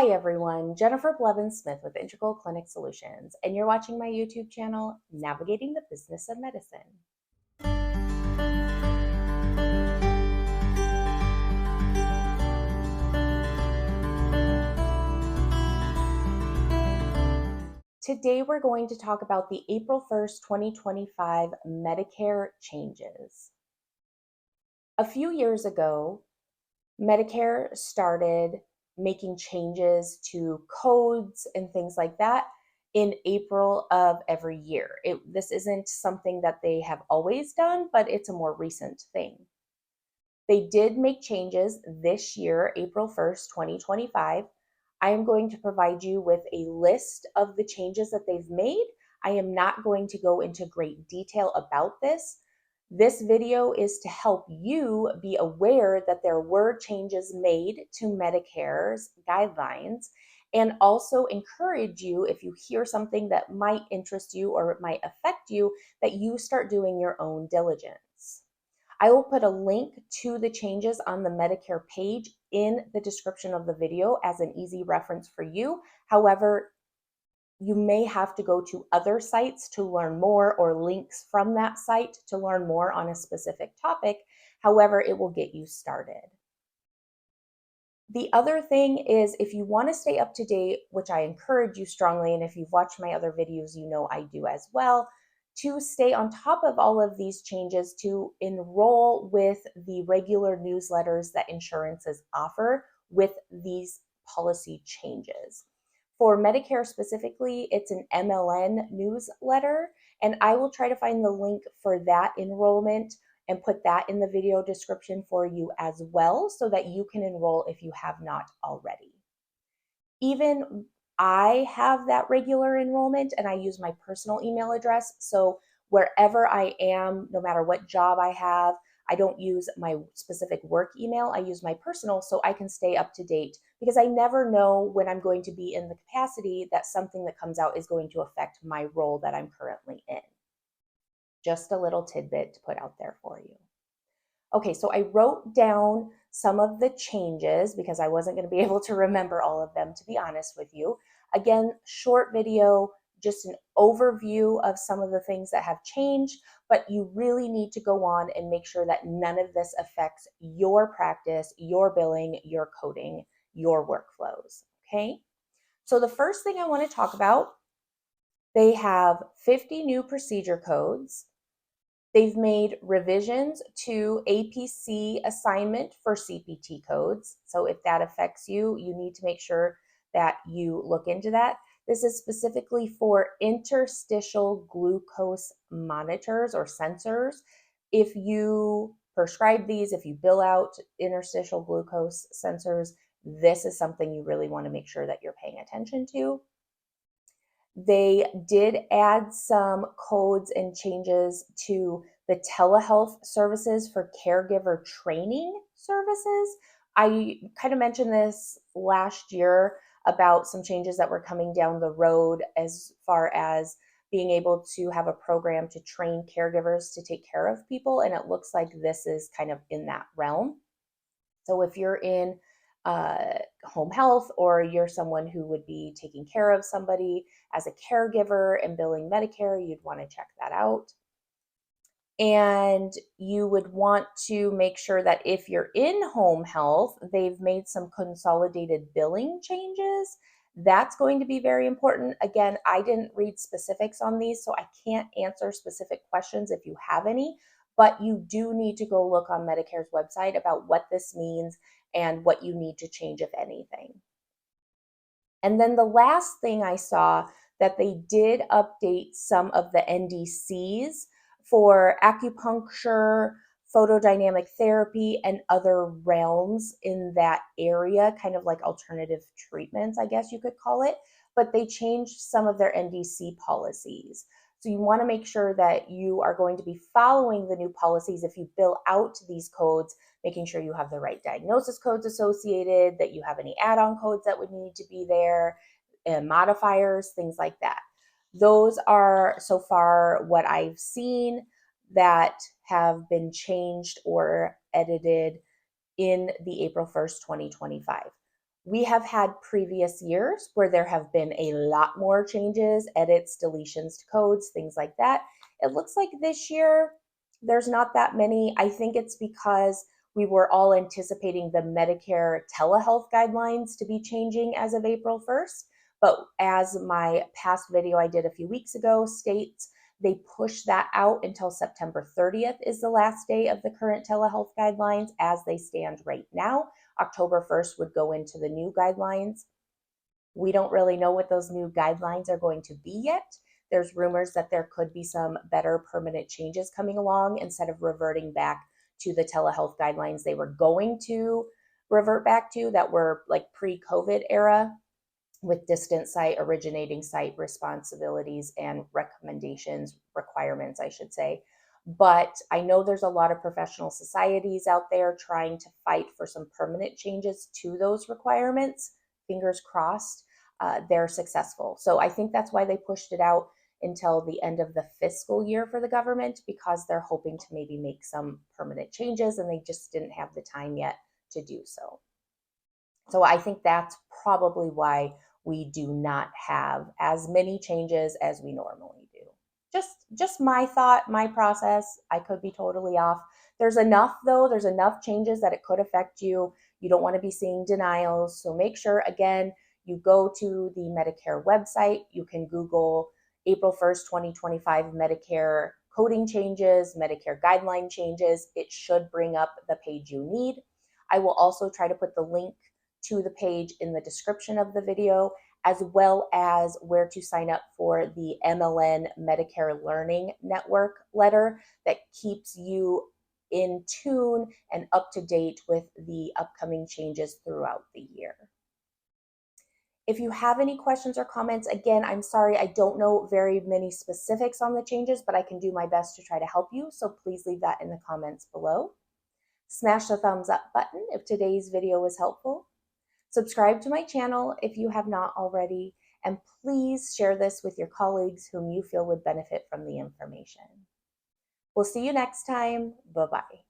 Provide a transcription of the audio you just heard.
Hi everyone, Jennifer Blevins-Smith with Integral Clinic Solutions, and you're watching my YouTube channel, Navigating the Business of Medicine. Today we're going to talk about the April 1st, 2025 Medicare changes. A few years ago, Medicare started making changes to codes and things like that in April of every year. This isn't something that they have always done, but it's a more recent thing. They did make changes this year, April 1st, 2025. I am going to provide you with a list of the changes that they've made. I am not going to go into great detail about this. This video is to help you be aware that there were changes made to Medicare's guidelines, and also encourage you, if you hear something that might interest you or it might affect you, that you start doing your own diligence. I will put a link to the changes on the Medicare page in the description of the video as an easy reference for you. However, you may have to go to other sites to learn more, or links from that site to learn more on a specific topic. However, it will get you started. The other thing is, if you want to stay up to date, which I encourage you strongly, and if you've watched my other videos, you know I do as well, to stay on top of all of these changes, to enroll with the regular newsletters that insurances offer with these policy changes. For Medicare specifically, it's an MLN newsletter, and I will try to find the link for that enrollment and put that in the video description for you as well, so that you can enroll if you have not already. Even I have that regular enrollment, and I use my personal email address. So wherever I am, no matter what job I have, I don't use my specific work email. I use my personal, so I can stay up to date, because I never know when I'm going to be in the capacity that something that comes out is going to affect my role that I'm currently in. Just a little tidbit to put out there for you. Okay, so I wrote down some of the changes because I wasn't going to be able to remember all of them, to be honest with you. Again, short video, just an overview of some of the things that have changed, but you really need to go on and make sure that none of this affects your practice, your billing, your coding, your workflows, okay? So the first thing I want to talk about, they have 50 new procedure codes. They've made revisions to APC assignment for CPT codes. So if that affects you, you need to make sure that you look into that. This is specifically for interstitial glucose monitors or sensors. If you prescribe these, if you bill out interstitial glucose sensors, this is something you really want to make sure that you're paying attention to. They did add some codes and changes to the telehealth services for caregiver training services. I kind of mentioned this last year about some changes that were coming down the road as far as being able to have a program to train caregivers to take care of people, and it looks like this is kind of in that realm. So if you're in home health, or you're someone who would be taking care of somebody as a caregiver and billing Medicare, you'd want to check that out. And you would want to make sure that if you're in home health, they've made some consolidated billing changes. That's going to be very important. Again, I didn't read specifics on these, so I can't answer specific questions if you have any, but you do need to go look on Medicare's website about what this means and what you need to change, if anything. And then the last thing I saw, that they did update some of the NDCs for acupuncture, photodynamic therapy, and other realms in that area, kind of like alternative treatments, I guess you could call it. But they changed some of their NDC policies. So you want to make sure that you are going to be following the new policies if you bill out these codes, making sure you have the right diagnosis codes associated, that you have any add-on codes that would need to be there, and modifiers, things like that. Those are so far what I've seen that have been changed or edited in the April 1st, 2025. We have had previous years where there have been a lot more changes, edits, deletions to codes, things like that. It looks like this year there's not that many. I think it's because we were all anticipating the Medicare telehealth guidelines to be changing as of April 1st. But as my past video I did a few weeks ago states, they push that out until September 30th is the last day of the current telehealth guidelines as they stand right now. October 1st would go into the new guidelines. We don't really know what those new guidelines are going to be yet. There's rumors that there could be some better permanent changes coming along instead of reverting back to the telehealth guidelines they were going to revert back to that were like pre-COVID era, with distant site, originating site responsibilities and recommendations, requirements, I should say. But I know there's a lot of professional societies out there trying to fight for some permanent changes to those requirements. Fingers crossed, they're successful. So I think that's why they pushed it out until the end of the fiscal year for the government, because they're hoping to maybe make some permanent changes and they just didn't have the time yet to do so. So I think that's probably why we do not have as many changes as we normally do. Just my thought, my process. I could be totally off. There's enough though, there's enough changes that it could affect you. You don't want to be seeing denials. So make sure again, you go to the Medicare website. You can Google April 1st, 2025 Medicare coding changes, Medicare guideline changes. It should bring up the page you need. I will also try to put the link to the page in the description of the video, as well as where to sign up for the MLN Medicare Learning Network letter that keeps you in tune and up to date with the upcoming changes throughout the year. If you have any questions or comments, again, I'm sorry, I don't know very many specifics on the changes, but I can do my best to try to help you. So please leave that in the comments below. Smash the thumbs up button if today's video was helpful. Subscribe to my channel if you have not already, and please share this with your colleagues whom you feel would benefit from the information. We'll see you next time. Bye-bye.